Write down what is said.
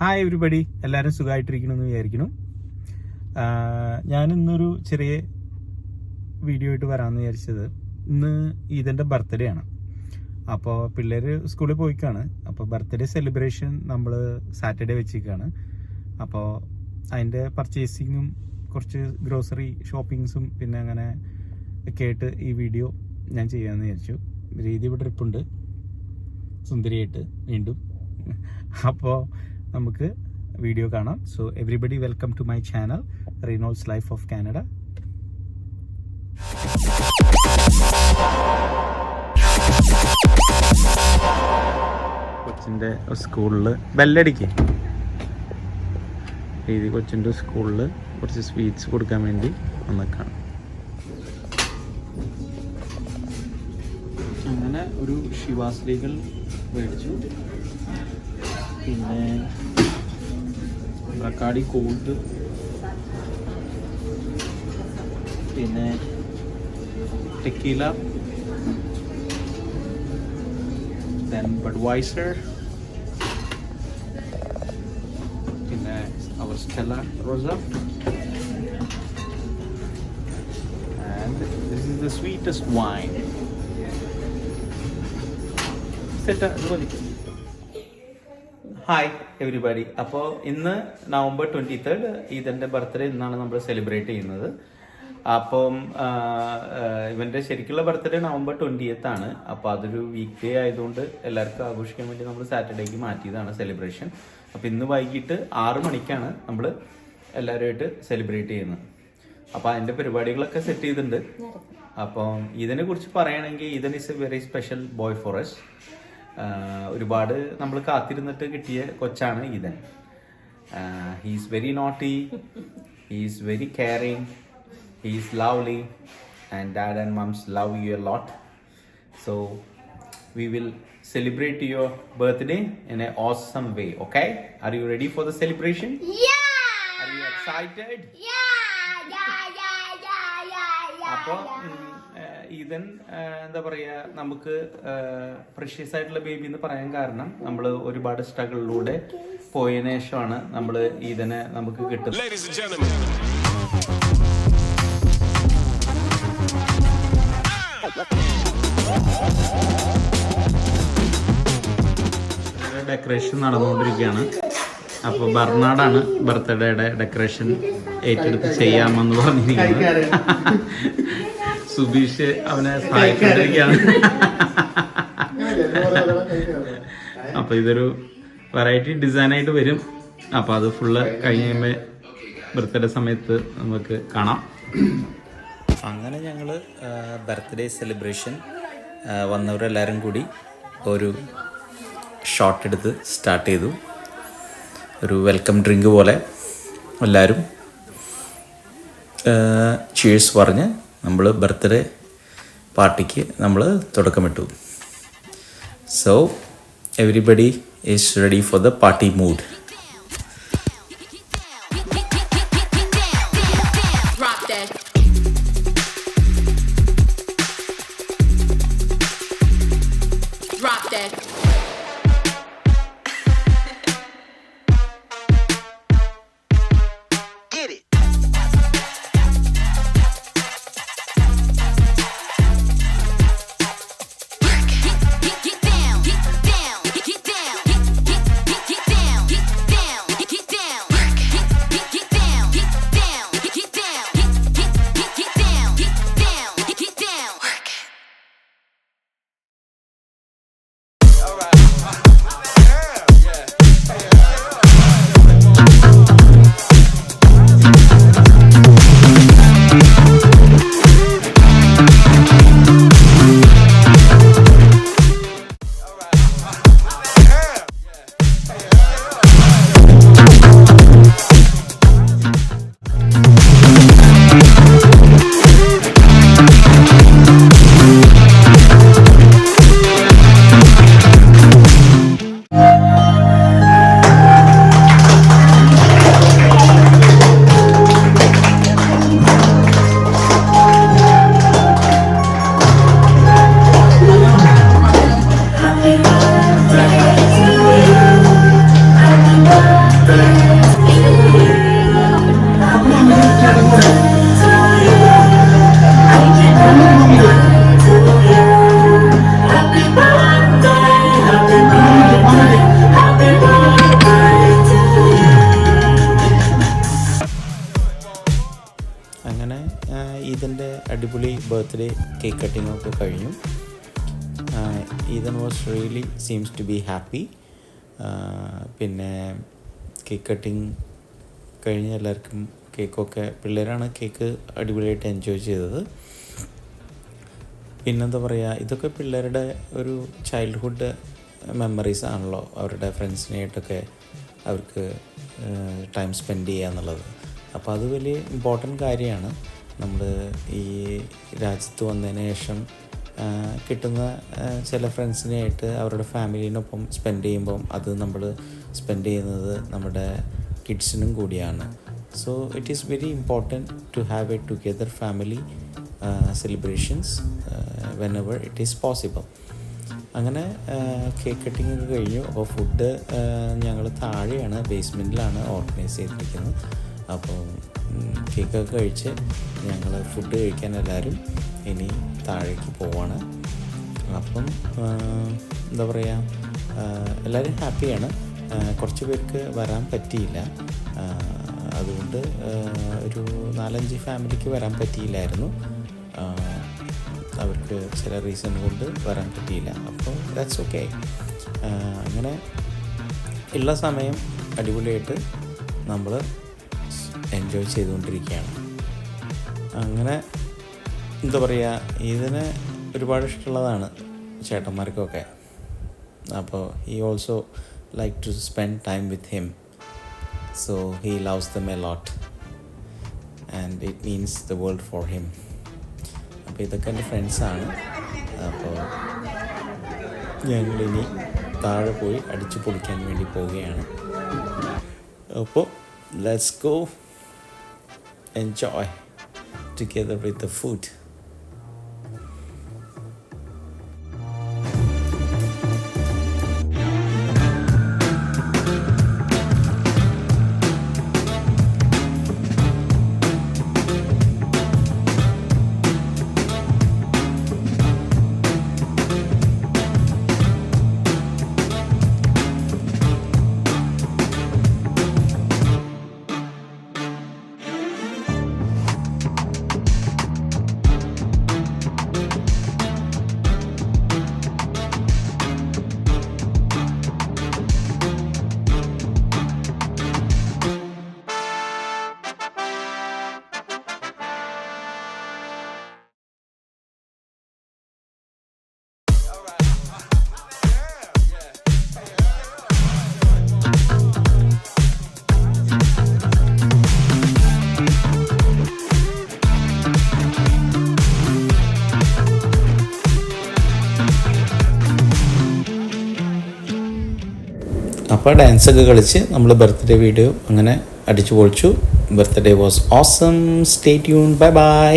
Hi everybody, എല്ലാവരും സുഖമായിട്ടിരിക്കണമെന്ന് വിചാരിക്കുന്നു. ഞാനിന്നൊരു ചെറിയ വീഡിയോ ആയിട്ട് വരാമെന്ന് വിചാരിച്ചത്, ഇന്ന് ഈദൻ്റെ ബർത്ത്ഡേ ആണ്. അപ്പോൾ പിള്ളേർ സ്കൂളിൽ പോയിക്കാണ്. അപ്പോൾ ബർത്ത്ഡേ സെലിബ്രേഷൻ നമ്മൾ സാറ്റർഡേ വെച്ചിരിക്കുകയാണ്. അപ്പോൾ അതിൻ്റെ പർച്ചേസിങ്ങും കുറച്ച് ഗ്രോസറി ഷോപ്പിങ്സും പിന്നെ അങ്ങനെ ഒക്കെ ആയിട്ട് ഈ വീഡിയോ ഞാൻ ചെയ്യാമെന്ന് വിചാരിച്ചു. രീതി ഇവിടെ ട്രിപ്പുണ്ട് സുന്ദരിയായിട്ട് വീണ്ടും. അപ്പോൾ നമുക്ക് വീഡിയോ കാണാം. So everybody welcome to my channel റീനോൾസ് ലൈഫ് ഓഫ് കാനഡ. കൊച്ചിൻ്റെ സ്കൂളിൽ ബെല്ലടിക്ക് രീതി കൊച്ചിൻ്റെ സ്കൂളിൽ കുറച്ച് സ്വീറ്റ്സ് കൊടുക്കാൻ വേണ്ടി വന്നേക്കാണ്. അങ്ങനെ ഒരു ശിവാശ്രീകൾ മേടിച്ചു. പിന്നെ റക്കാടി കോൾഡ്, പിന്നെ ടെക്കീല, then Budweiser, പിന്നെ our Stella Rosa, and this is the sweetest wine. Hi everybody. അപ്പോൾ ഇന്ന് നവംബർ 23 ഈദൻ്റെ ബർത്ത്ഡേ ഇന്നാണ് നമ്മൾ സെലിബ്രേറ്റ് ചെയ്യുന്നത്. അപ്പം ഇവൻ്റെ ശരിക്കുള്ള ബർത്ത്ഡേ നവംബർ 20th ആണ്. അപ്പോൾ അതൊരു വീക്ക് ഡേ ആയതുകൊണ്ട് എല്ലാവർക്കും ആഘോഷിക്കാൻ വേണ്ടി നമ്മൾ സാറ്റർഡേക്ക് മാറ്റിയതാണ് സെലിബ്രേഷൻ. അപ്പോൾ ഇന്ന് വൈകിട്ട് 6 മണിക്കാണ് നമ്മൾ എല്ലാവരുമായിട്ട് സെലിബ്രേറ്റ് ചെയ്യുന്നത്. അപ്പോൾ അതിൻ്റെ പരിപാടികളൊക്കെ സെറ്റ് ചെയ്തിട്ടുണ്ട്. അപ്പം ഇതിനെ കുറിച്ച് പറയുകയാണെങ്കിൽ Eden is a very special boy for us. ഒരുപാട് നമ്മൾ കാത്തിരുന്നിട്ട് കിട്ടിയ കൊച്ചാണ് Eden. He's very naughty, he's very caring, he's lovely, and dad and mums love you a lot. So we will celebrate your birthday in an awesome way. Okay, are you ready for the celebration? Yeah, are you excited? അപ്പോൾ Eden എന്താ പറയുക, നമുക്ക് precious ആയിട്ടുള്ള baby എന്ന് പറയാൻ കാരണം നമ്മൾ ഒരുപാട് സ്ട്രഗിളിലൂടെ പോയതിനു ശേഷമാണ് നമ്മൾ ഈദനെ നമുക്ക് കിട്ടുന്നത്. ഡെക്കറേഷൻ നടന്നുകൊണ്ടിരിക്കുകയാണ്. അപ്പോൾ ബർണാഡാണ് ബർത്ത്ഡേയുടെ ഡെക്കറേഷൻ ഏറ്റെടുത്ത് ചെയ്യാമെന്ന് പറഞ്ഞിരിക്കുന്നത്. സുബീഷ് അവനെ സഹായിക്കൊണ്ടിരിക്കുകയാണ്. അപ്പോൾ ഇതൊരു വെറൈറ്റി ഡിസൈനായിട്ട് വരും. അപ്പോൾ അത് ഫുള്ള് കഴിഞ്ഞ് കഴിയുമ്പോൾ ബർത്ത്ഡേ സമയത്ത് നമുക്ക് കാണാം. അങ്ങനെ ഞങ്ങൾ ബർത്ത്ഡേ സെലിബ്രേഷൻ വന്നവരെല്ലാവരും കൂടി ഒരു ഷോട്ട് എടുത്ത് സ്റ്റാർട്ട് ചെയ്തു. ഒരു വെൽക്കം ഡ്രിങ്ക് പോലെ എല്ലാവരും ചീഴ്സ് പറഞ്ഞ് നമ്മൾ ബർത്ത്ഡേ പാർട്ടിക്ക് നമ്മൾ തുടക്കമിട്ടു. So everybody is ready for the party mood. അടിപൊളി ബർത്ത്ഡേ കേക്ക് കട്ടിങ്ങൊക്കെ കഴിഞ്ഞു. Eden was really seems to be happy. പിന്നെ കേക്ക് കട്ടിങ് കഴിഞ്ഞ് എല്ലാവർക്കും കേക്കൊക്കെ, പിള്ളേരാണ് കേക്ക് അടിപൊളിയായിട്ട് എൻജോയ് ചെയ്തത്. പിന്നെന്താ പറയുക, ഇതൊക്കെ പിള്ളേരുടെ ഒരു ചൈൽഡ്ഹുഡ് മെമ്മറീസ് ആണല്ലോ, അവരുടെ ഫ്രണ്ട്സിനായിട്ടൊക്കെ അവർക്ക് ടൈം സ്പെൻഡ് ചെയ്യുക എന്നുള്ളത്. അപ്പോൾ അത് വലിയ ഇമ്പോർട്ടൻ്റ് കാര്യമാണ്. നമ്മൾ ഈ രാജ്യത്ത് വന്നതിന് ശേഷം കിട്ടുന്ന ചില ഫ്രണ്ട്സിനായിട്ട് അവരുടെ ഫാമിലീനൊപ്പം സ്പെൻഡ് ചെയ്യുമ്പം അത് നമ്മൾ സ്പെൻഡ് ചെയ്യുന്നത് നമ്മുടെ കിഡ്സിനും കൂടിയാണ്. So it is very important to have a together family celebrations whenever it is possible. അങ്ങനെ കേക്ക് കട്ടിങ് ഒക്കെ കഴിഞ്ഞു. അപ്പോൾ ഫുഡ് ഞങ്ങൾ താഴെയാണ്, ബേസ്മെൻറ്റിലാണ് ഓർഗനൈസ് ചെയ്തിരിക്കുന്നത്. അപ്പോൾ കേക്കൊക്കെ കഴിച്ച് ഞങ്ങൾ ഫുഡ് കഴിക്കാൻ എല്ലാവരും ഇനി താഴേക്ക് പോവാണ്. അപ്പം എന്താ പറയുക, എല്ലാവരും ഹാപ്പിയാണ്. കുറച്ച് പേർക്ക് വരാൻ പറ്റിയില്ല, അതുകൊണ്ട് ഒരു 4-5 ഫാമിലിക്ക് വരാൻ പറ്റിയില്ലായിരുന്നു. അവർക്ക് ചില റീസൺ കൊണ്ട് വരാൻ പറ്റിയില്ല. അപ്പോൾ ദാറ്റ്സ് ഓക്കെ. അങ്ങനെ ഉള്ള സമയം അടിപൊളിയായിട്ട് നമ്മൾ എൻജോയ് ചെയ്തുകൊണ്ടിരിക്കുകയാണ്. അങ്ങനെ എന്താ പറയുക, ഇതിന് ഒരുപാട് ഇഷ്ടമുള്ളതാണ് ചേട്ടന്മാർക്കൊക്കെ. അപ്പോൾ he also like to spend time with him, so he loves them a lot and it means the world for him. അപ്പോൾ ഇതൊക്കെ എൻ്റെ ഫ്രണ്ട്സാണ്. അപ്പോൾ ഞങ്ങളിനി താഴെ പോയി അടിച്ചു പൊളിക്കാൻ വേണ്ടി പോവുകയാണ്. അപ്പോൾ let's go enjoy together with the food. അപ്പോൾ ഡാൻസൊക്കെ കളിച്ച് നമ്മൾ ബർത്ത്ഡേ വീഡിയോ അങ്ങനെ അടിച്ചു പൊളിച്ചു. Birthday was awesome. Stay tune. Bye bye.